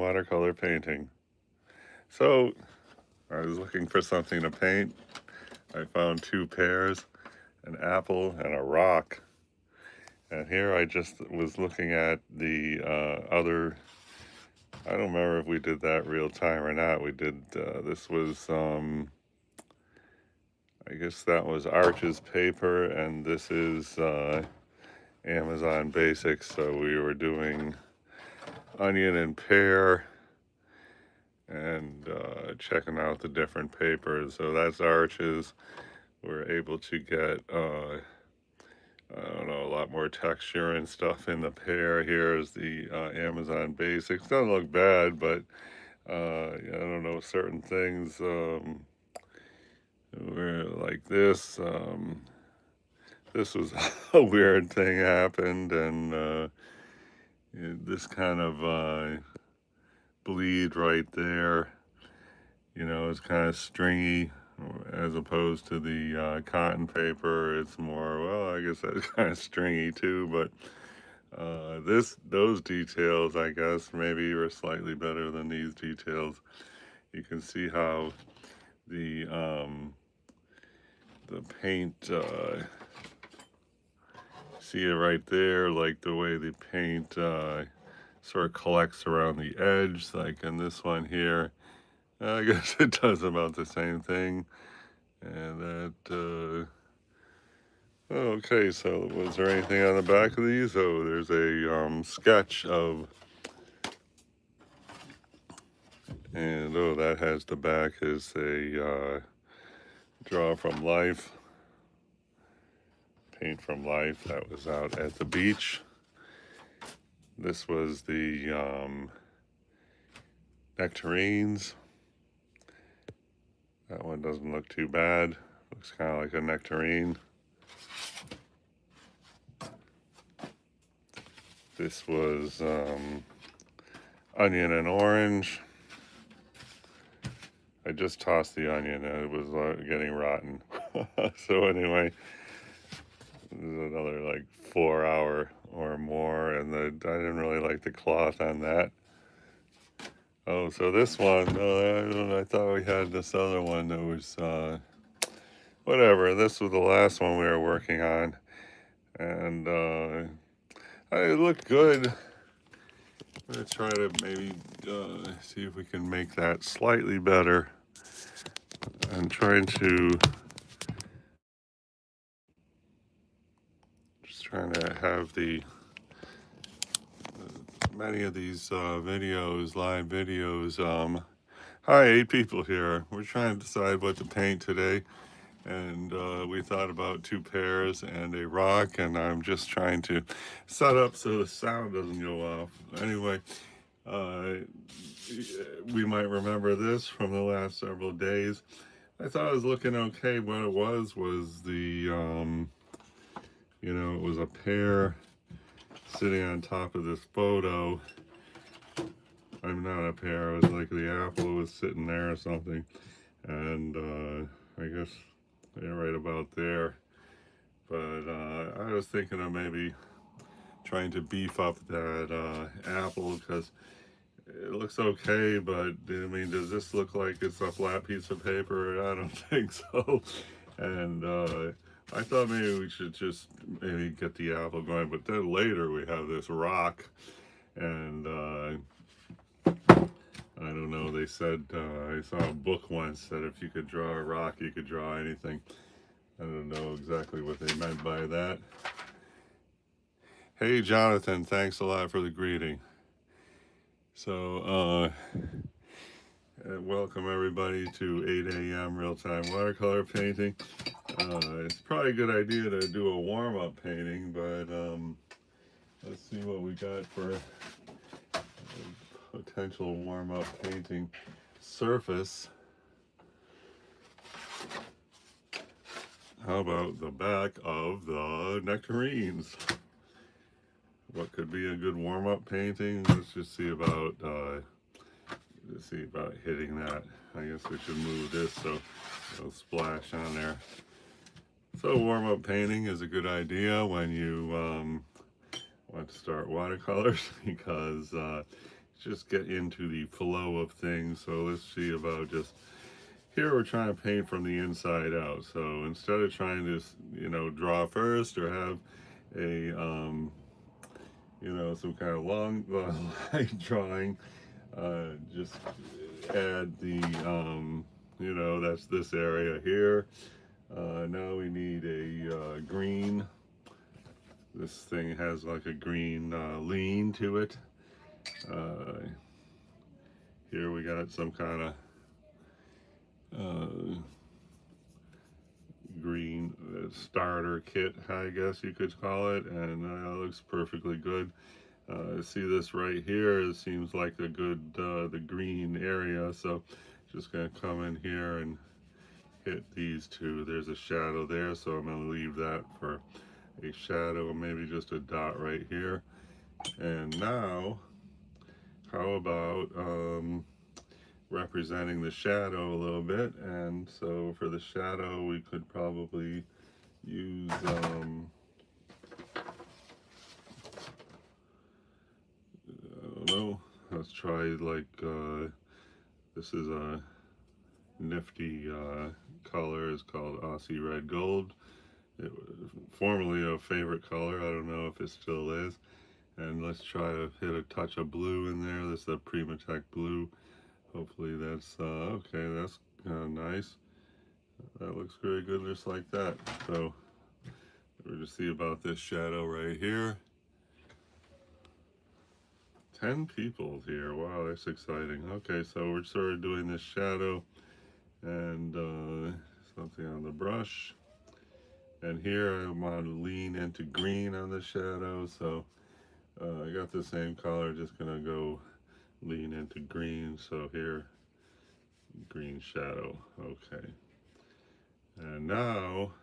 watercolor painting. So, I was looking for something to paint. I found two pears, an apple, and a rock. And here I just was looking at the other, I don't remember if we did that real time or not. We did, this was, I guess that was Arch's paper, and this is Amazon Basics. So we were doing onion and pear and checking out the different papers. So that's Arch's. We're able to get, I don't know, a lot more texture and stuff in the pear. Here's the Amazon Basics. Doesn't look bad, but I don't know, certain things were like this. This was a weird thing happened, and this kind of bleed right there, is kind of stringy as opposed to the cotton paper. It's more, well, I guess that's kind of stringy too, but those details, I guess, maybe are slightly better than these details. You can see how the paint, see it right there, like the way the paint sort of collects around the edge, like in this one here. I guess it does about the same thing. And that, okay, so was there anything on the back of these? Oh, there's a sketch of, and oh, that has the back is a draw from life, paint from life. That was out at the beach. This was the nectarines. That one doesn't look too bad. Looks kind of like a nectarine. This was onion and orange. I just tossed the onion and it was getting rotten. So anyway, this is another like 4 hour or more, and I didn't really like the cloth on that. Oh, so this one, I thought we had this other one that was, whatever. This was the last one we were working on, and it looked good. I'm going to try to maybe see if we can make that slightly better. I'm trying to, just trying to have the, many of these videos, live videos, hi, 8 people here. We're trying to decide what to paint today. And we thought about two pears and a rock, and I'm just trying to set up so the sound doesn't go off. Anyway, we might remember this from the last several days. I thought it was looking okay. What it was the, it was a pear sitting on top of this photo. I'm not a pear, it was like the apple was sitting there or something. And I guess they're right about there. But I was thinking of maybe trying to beef up that apple, because it looks okay, but I mean, does this look like it's a flat piece of paper? I don't think so. And I thought maybe we should just maybe get the apple going, but then later we have this rock, and I don't know, they said, I saw a book once that if you could draw a rock, you could draw anything. I don't know exactly what they meant by that. Hey, Jonathan, thanks a lot for the greeting. So, welcome everybody to 8 a.m. real-time watercolor painting. It's probably a good idea to do a warm-up painting, but let's see what we got for a potential warm-up painting surface. How about the back of the nectarines? What could be a good warm-up painting? Let's just see about hitting that. I guess we should move this so it'll splash on there. So warm-up painting is a good idea when you want to start watercolors, because just get into the flow of things. So let's see about just here we're trying to paint from the inside out. So instead of trying to, draw first or have a, some kind of long line drawing, just add the, that's this area here. Now we need a green. This thing has like a green lean to it. Here we got some kind of green starter kit, I guess you could call it, and it looks perfectly good. See this right here, it seems like a good the green area, so just gonna come in here and hit these two. There's a shadow there, so I'm gonna leave that for a shadow, maybe just a dot right here. And now how about representing the shadow a little bit? And so for the shadow we could probably use I don't know, let's try like this is a nifty color. It's called Aussie Red Gold. It was formerly a favorite color. I don't know if it still is. And let's try to hit a touch of blue in there. This is a Primatech blue. Hopefully that's okay. That's nice. That looks very good, just like that. So we're to see about this shadow right here. 10 people here. Wow, that's exciting. Okay, so we're sort of doing this shadow and something on the brush. And here I want to lean into green on the shadow, so I got the same color, just gonna go lean into green. So here, green shadow. Okay. And now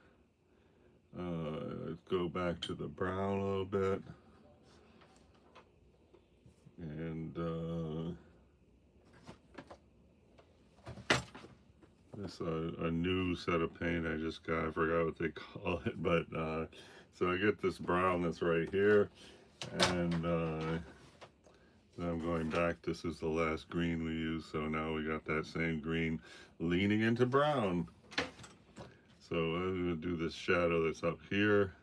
let's go back to the brown a little bit. And this a new set of paint I just got. I forgot what they call it, but so I get this brown that's right here, and then I'm going back. This is the last green we used, so now we got that same green leaning into brown. So I'm going to do this shadow that's up here.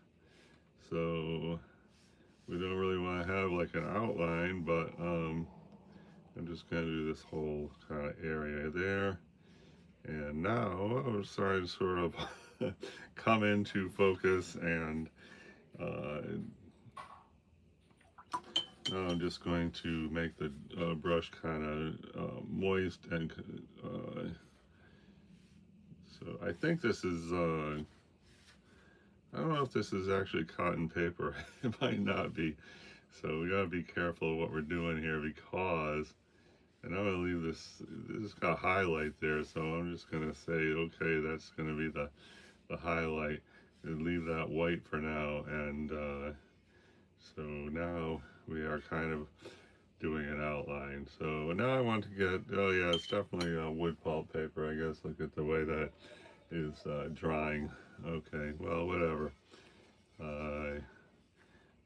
So we don't really want to have like an outline, but I'm just going to do this whole kind of area there. And now I'm starting to sort of come into focus, and now I'm just going to make the brush kind of moist, and so I think this is I don't know if this is actually cotton paper. It might not be. So we gotta be careful of what we're doing here, because, and I'm gonna leave this, this got highlight there, so I'm just gonna say, okay, that's gonna be the highlight, and leave that white for now. And so now we are kind of doing an outline. So now I want to get, oh yeah, it's definitely a wood pulp paper, I guess. Look at the way that is drying. Okay, well, whatever. I'm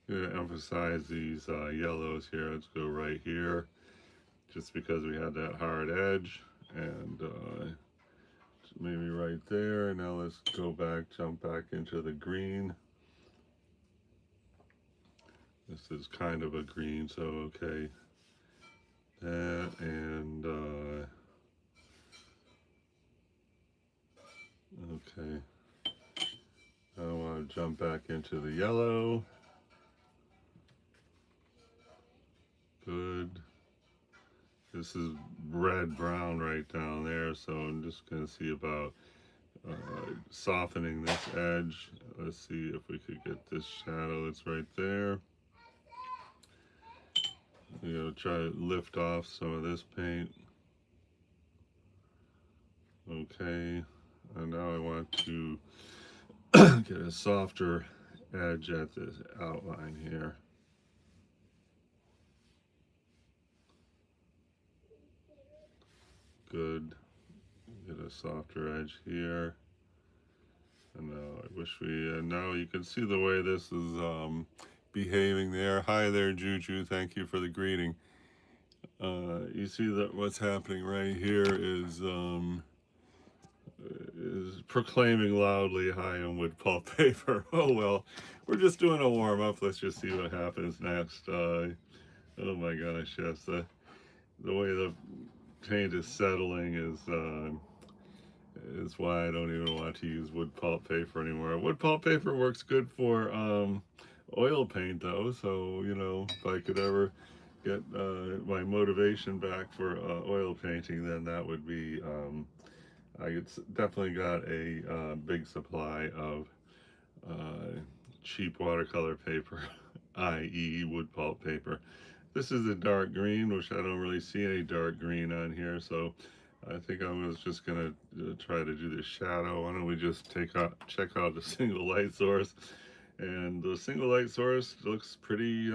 going to emphasize these yellows here. Let's go right here, just because we had that hard edge, and maybe right there. Now let's go back, jump back into the green. This is kind of a green, so okay. That, and okay. I want to jump back into the yellow. Good. This is red-brown right down there, so I'm just going to see about softening this edge. Let's see if we could get this shadow that's right there. Try to lift off some of this paint. Okay, and now I want to get a softer edge at this outline here. Good. Get a softer edge here. And now I wish we, now you can see the way this is behaving there. Hi there, Juju. Thank you for the greeting. You see that what's happening right here is proclaiming loudly, "Hi, I'm wood pulp paper." Oh well, we're just doing a warm up. Let's just see what happens next. Oh my gosh, yes, the way the paint is settling is why I don't even want to use wood pulp paper anymore. Wood pulp paper works good for oil paint though, so you know, if I could ever get my motivation back for oil painting, then that would be definitely got a big supply of cheap watercolor paper, i.e. wood pulp paper. This is a dark green, which I don't really see any dark green on here, so I think I was just gonna try to do the shadow. Why don't we just check out the single light source? And the single light source looks pretty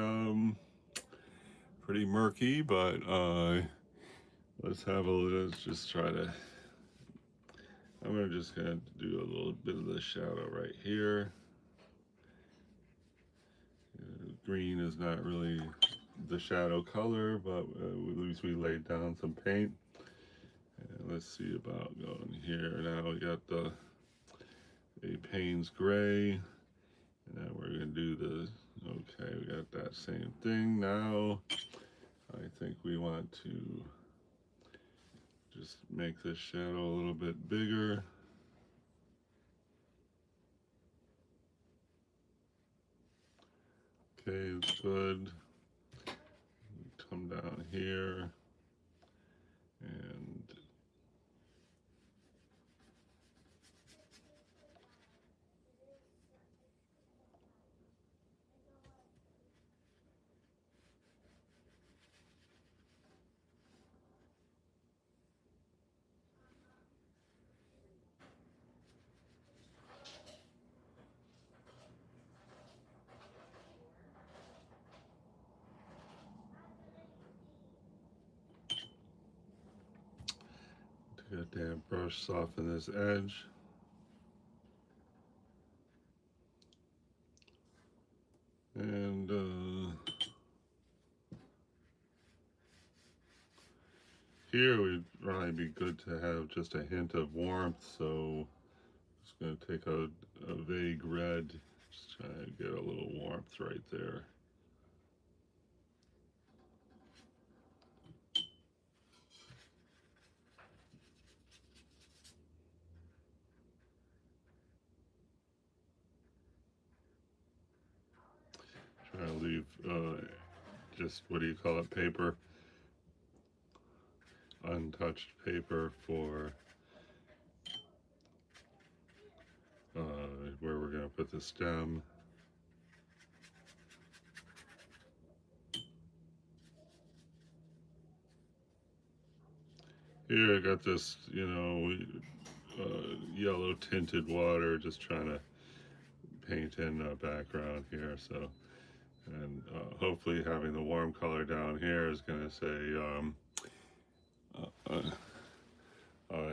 murky, but let's just try to. Just gonna do a little bit of the shadow right here. Green is not really the shadow color, but at least we laid down some paint. And let's see about going here. Now we got a Payne's gray, and now we're gonna do okay, we got that same thing. Now I think we want to just make this shadow a little bit bigger. Okay, it's good. Come down here and take a damp brush, soften this edge. And here would probably be good to have just a hint of warmth, so just going to take a vague red, just trying to get a little warmth right there. Try to leave just, what do you call it, paper, untouched paper for where we're going to put the stem. Here I got this, you know, yellow tinted water, just trying to paint in the background here. So, and hopefully having the warm color down here is going to say,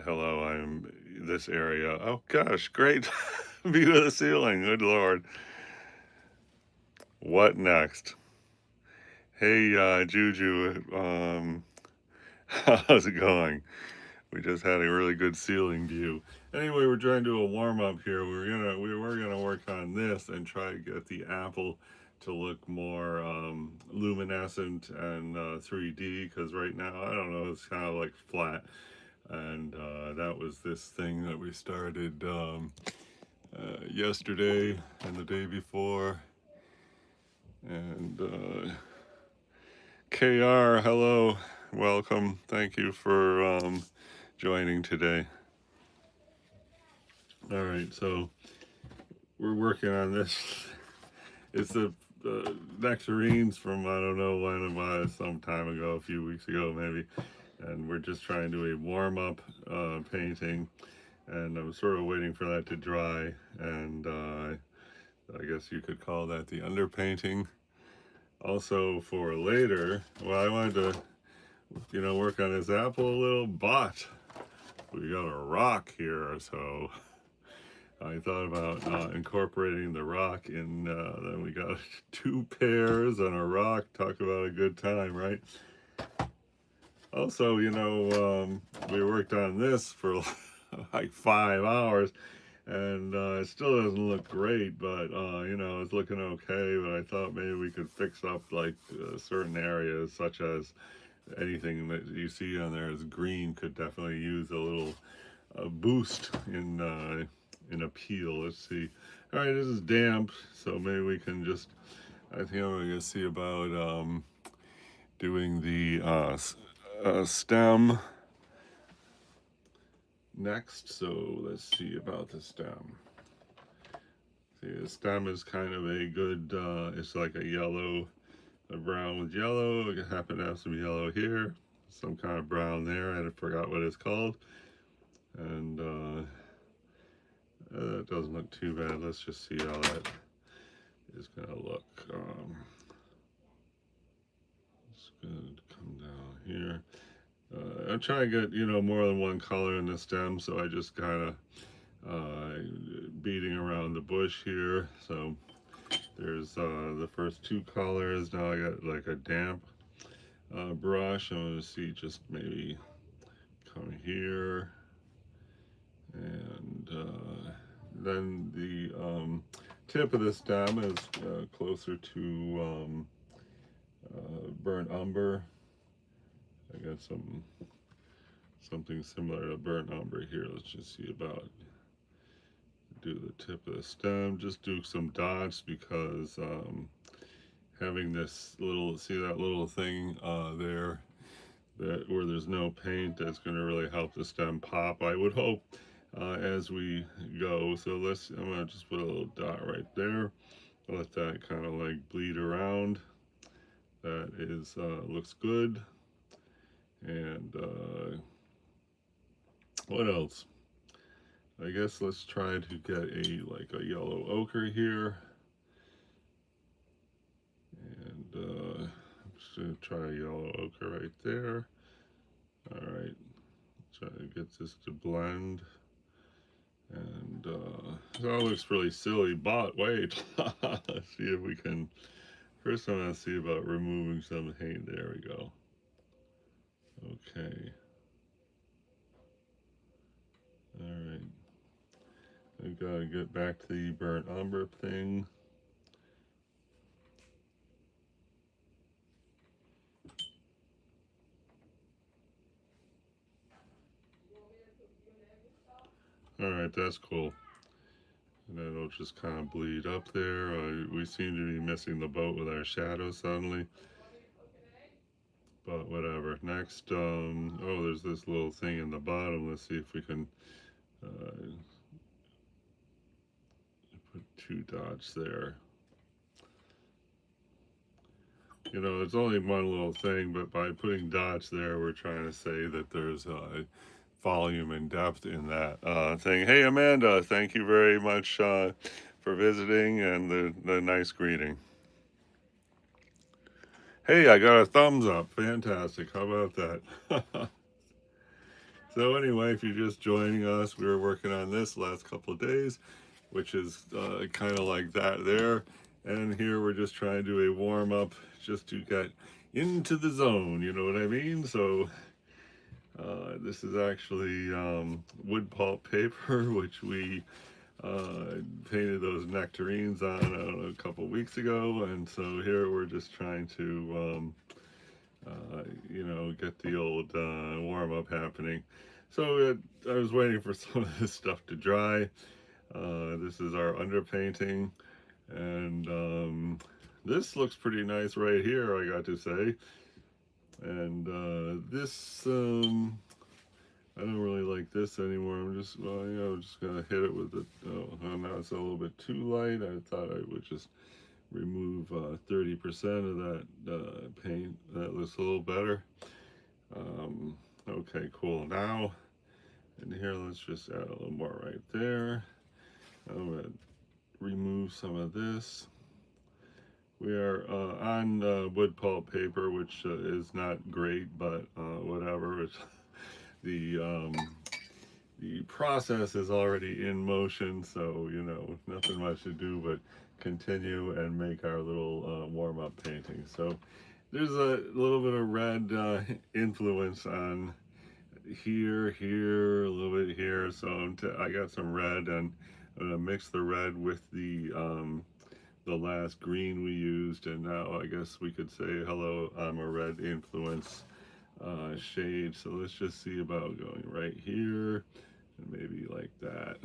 hello, I'm this area. Oh gosh, great view of the ceiling. Good Lord. What next? Hey, Juju, how's it going? We just had a really good ceiling view. Anyway, we're trying to do a warm up here. We're gonna work on this and try to get the apple to look more luminescent and 3D, because right now, I don't know, it's kind of like flat. And that was this thing that we started yesterday and the day before. And KR, hello, welcome. Thank you for joining today. All right, so we're working on this. It's the nectarines from, I don't know when it was, some time ago, a few weeks ago maybe. And we're just trying to do a warm-up painting. And I'm sort of waiting for that to dry. And I guess you could call that the underpainting. Also for later, well, I wanted to, you know, work on this apple a little, but we got a rock here, so I thought about incorporating the rock in. Then we got 2 pears and a rock. Talk about a good time, right? Also, we worked on this for like 5 hours, and it still doesn't look great, but it's looking okay. But I thought maybe we could fix up like certain areas, such as anything that you see on there is green could definitely use a little boost in appeal. Let's see. All right, this is damp, so maybe we can just. I think I'm gonna see about doing the stem next. So let's see about the stem. See, the stem is kind of a good. It's like a yellow, a brown with yellow. I happen to have some yellow here, some kind of brown there. I forgot what it's called, and that doesn't look too bad. Let's just see how that is gonna look. It's gonna come down here. I'm trying to get more than one color in the stem, so I just kind of beating around the bush here. So there's the first two colors. Now I got like a damp brush. I'm gonna see just maybe come here, and then the tip of the stem is closer to burnt umber. I got something similar to burnt umber here. Let's just see about do the tip of the stem. Just do some dots because having this little, see that little thing there, that where there's no paint, that's going to really help the stem pop, I would hope, as we go. So I'm going to just put a little dot right there. Let that kind of like bleed around. That is looks good. And what else? I guess let's try to get a yellow ochre here. And I'm just gonna try a yellow ochre right there. All right, try to get this to blend. And that looks really silly, but wait, let's see if we can. First, I'm gonna see about removing some paint. There we go. Okay. All right. I've got to get back to the burnt umber thing. All right, that's cool. And then it'll just kind of bleed up there. We seem to be missing the boat with our shadow suddenly. But whatever. Next, oh, there's this little thing in the bottom. Let's see if we can put two dots there. It's only one little thing, but by putting dots there, we're trying to say that there's volume and depth in that thing. Hey, Amanda, thank you very much for visiting and the nice greeting. Hey, I got a thumbs up. Fantastic. How about that? So anyway, if you're just joining us, we were working on this last couple of days, which is kind of like that there. And here we're just trying to do a warm up just to get into the zone, you know what I mean? So this is actually wood pulp paper, which we painted those nectarines on, I don't know, a couple weeks ago. And so here we're just trying to, get the old warm up happening. So I was waiting for some of this stuff to dry. This is our underpainting, and this looks pretty nice right here, I got to say. And this, I don't really like this anymore. I'm just, just gonna hit it with it. Oh, now it's a little bit too light. I thought I would just remove 30% of that paint. That looks a little better. Okay, cool. Now, in here, let's just add a little more right there. I'm gonna remove some of this. We are on wood pulp paper, which is not great, but whatever. The process is already in motion, so nothing much to do but continue and make our little warm-up painting. So there's a little bit of red influence on here, a little bit here. So I got some red, and I'm gonna mix the red with the last green we used, and now I guess we could say hello, I'm a red influence shade. So let's just see about going right here and maybe like that,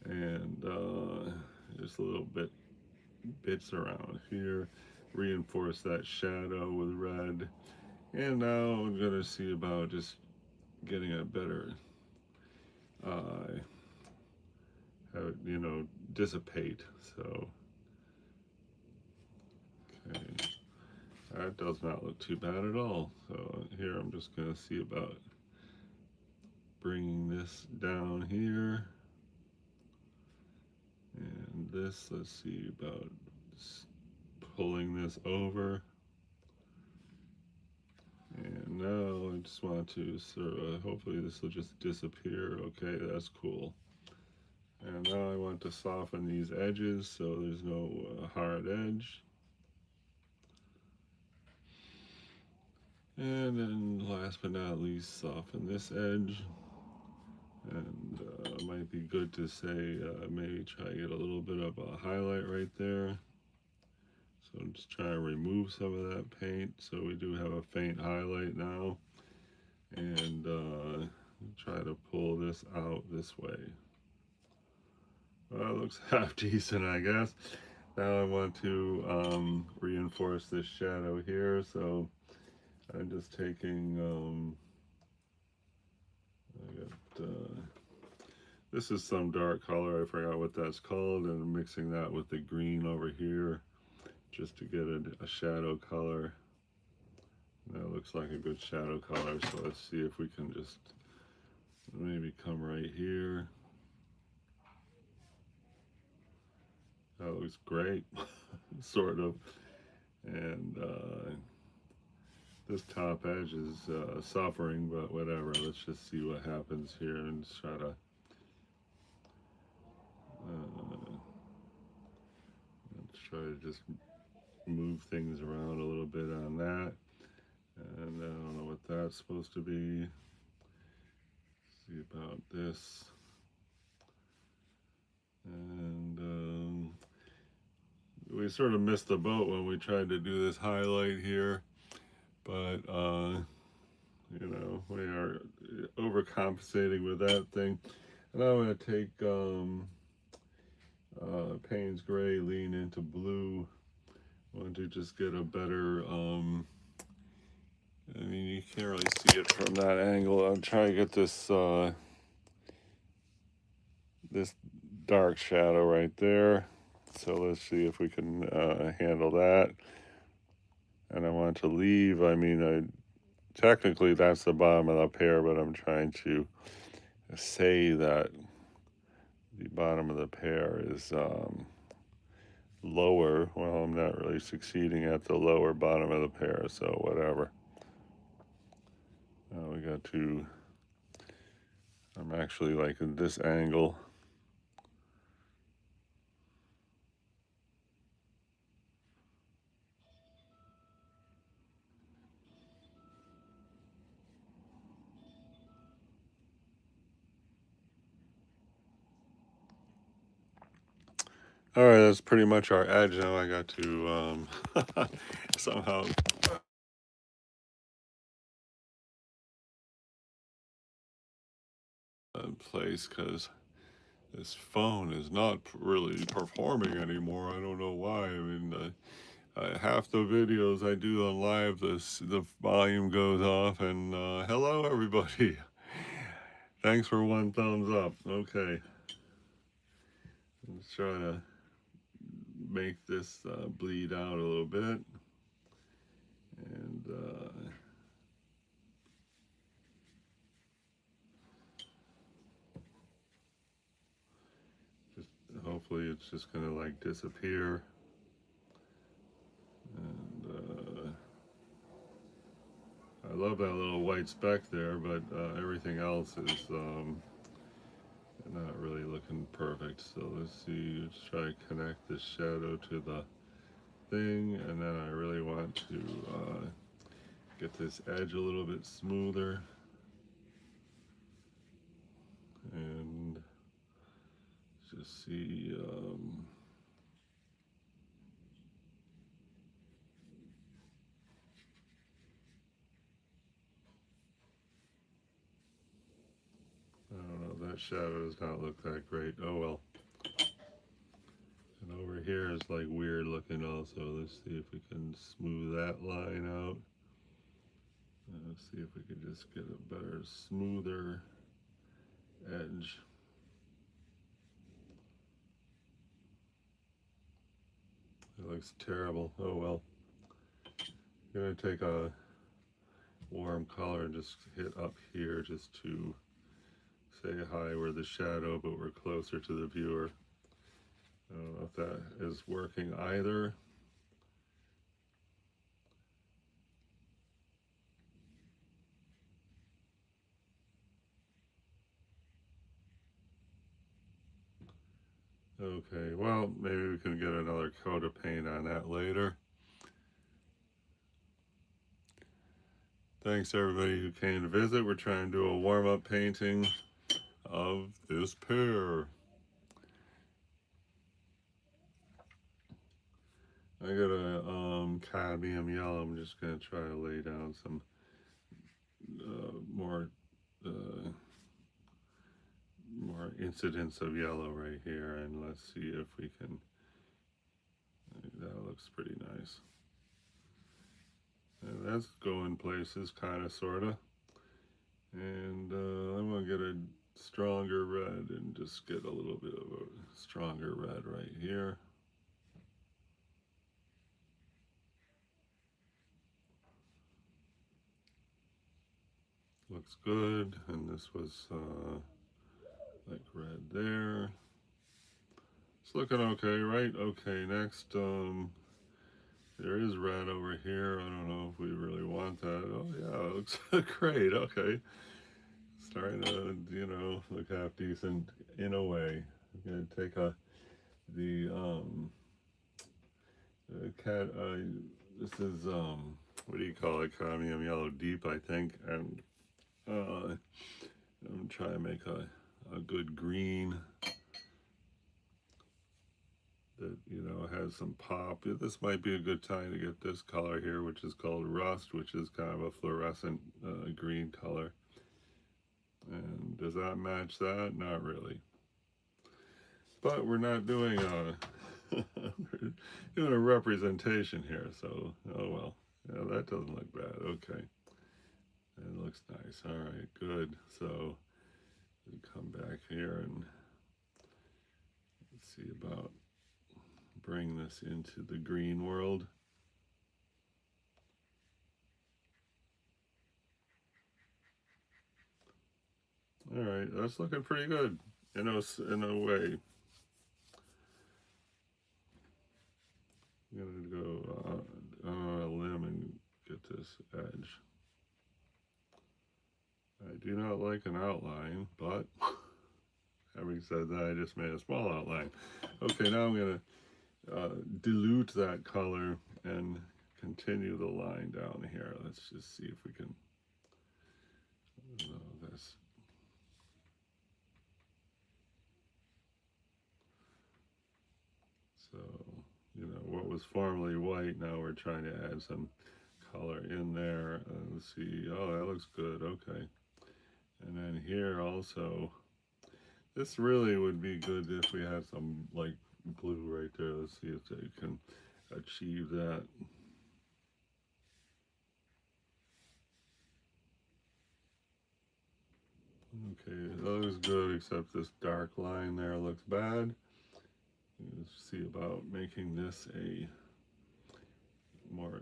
and just a little bits around here, reinforce that shadow with red. And now I'm gonna see about just getting a better have it, dissipate. So okay, that does not look too bad at all. So here I'm just gonna see about bringing this down here, and this, let's see about pulling this over. And now I just want to sort of, hopefully this will just disappear. Okay, that's cool. And now I want to soften these edges so there's no hard edge. And then last but not least, soften this edge. And might be good to say, maybe try to get a little bit of a highlight right there. So I'm just trying to remove some of that paint. So we do have a faint highlight now. And try to pull this out this way. Well, it looks half decent, I guess. Now I want to reinforce this shadow here. So I'm just taking, I got, this is some dark color, I forgot what that's called, and I'm mixing that with the green over here just to get a shadow color. That looks like a good shadow color, so let's see if we can just maybe come right here. That looks great, sort of. And this top edge is suffering, but whatever. Let's just see what happens here and try to let's try to just move things around a little bit on that. And I don't know what that's supposed to be. See about this. And we sort of missed the boat when we tried to do this highlight here, but we are overcompensating with that thing. And I'm going to take Payne's Gray, lean into blue. I want to just get a better, I mean, you can't really see it from that angle. I'm trying to get this, this dark shadow right there. So let's see if we can handle that. And I want to leave, I mean, technically that's the bottom of the pear, but I'm trying to say that the bottom of the pear is lower. Well, I'm not really succeeding at the lower bottom of the pear, so whatever. Now we got to, I'm actually like in this angle. All right, that's pretty much our edge. Now I got to somehow place, because this phone is not really performing anymore. I don't know why. I mean, half the videos I do on live, the volume goes off, and hello everybody. Thanks for one thumbs up. Okay, let's try to make this bleed out a little bit, and just hopefully it's just gonna like disappear. And I love that little white speck there, but everything else is not really looking perfect. So let's see, let's try to connect this shadow to the thing, and then I really want to get this edge a little bit smoother, and just see I don't know, that shadow does not look that great. Oh well. And over here is like weird looking also. Let's see if we can smooth that line out. Let's see if we can just get a better, smoother edge. It looks terrible. Oh well. I'm gonna take a warm color and just hit up here just to say hi. We're the shadow, but we're closer to the viewer. I don't know if that is working either. Okay, well, maybe we can get another coat of paint on that later. Thanks everybody who came to visit. We're trying to do a warm-up painting of this pear. I got a cadmium yellow. I'm just going to try to lay down some more incidents of yellow right here, and let's see if we can. That looks pretty nice. And that's going places, kind of, sort of. And I'm going to get a stronger red and just get a little bit of a stronger red right here. Looks good. And this was like red there. It's looking okay, right? Okay, next, there is red over here. I don't know if we really want that. Oh yeah, it looks great. Okay. Starting to, you know, look half decent in a way. I'm gonna take this is what do you call it? Cadmium yellow deep, I think, and I'm trying to make a good green that, you know, has some pop. This might be a good time to get this color here, which is called rust, which is kind of a fluorescent green color. And does that match that? Not really. But we're not doing we're doing a representation here, so oh well. Yeah, that doesn't look bad. Okay. It looks nice. All right, good. So we come back here and see about bring this into the green world. All right, that's looking pretty good in a way. I'm gonna go on a limb and get this edge. I do not like an outline, but having said that, I just made a small outline. Okay, now I'm gonna dilute that color and continue the line down here. Let's just see if we can this. So, you know, what was formerly white, now we're trying to add some color in there and see. Oh, that looks good. Okay. And then here also, this really would be good if we had some like blue right there. Let's see if they can achieve that. Okay, that looks good, except this dark line there looks bad. Let's see about making this a more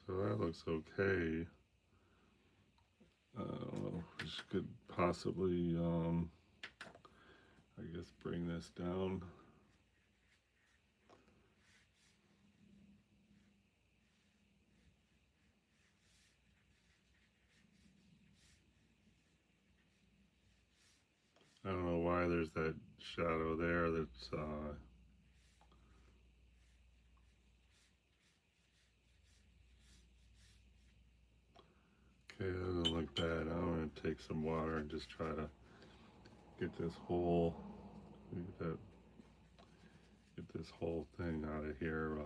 so that looks okay. I don't know, we could possibly I guess bring this down. dry. There's that shadow there that's okay, that doesn't look bad. I'm going to take some water and just try to get this whole get this whole thing out of here.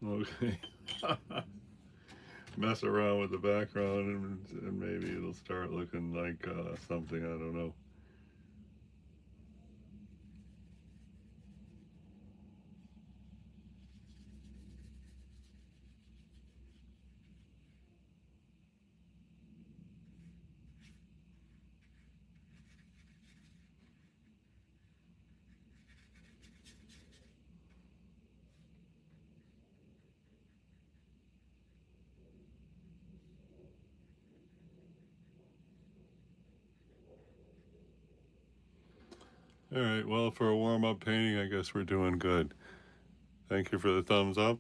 Okay. Mess around with the background and maybe it'll start looking like something, I don't know. All right, well, for a warm-up painting, I guess we're doing good. Thank you for the thumbs up.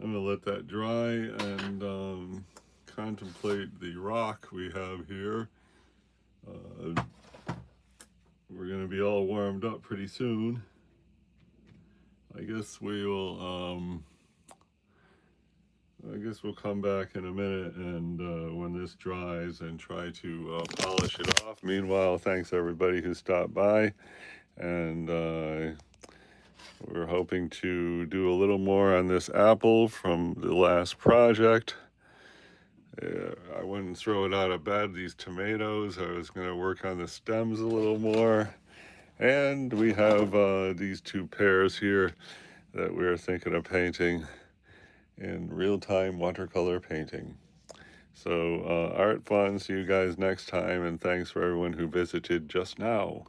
I'm gonna let that dry and contemplate the rock we have here. We're gonna be all warmed up pretty soon. I guess we will, I guess we'll come back in a minute and when this dries and try to polish it off. Meanwhile, thanks everybody who stopped by, and we're hoping to do a little more on this apple from the last project. I wouldn't throw it out of bed, these tomatoes. I was going to work on the stems a little more. And we have these two pears here that we're thinking of painting in real-time watercolor painting. So art fun. See you guys next time, and thanks for everyone who visited just now.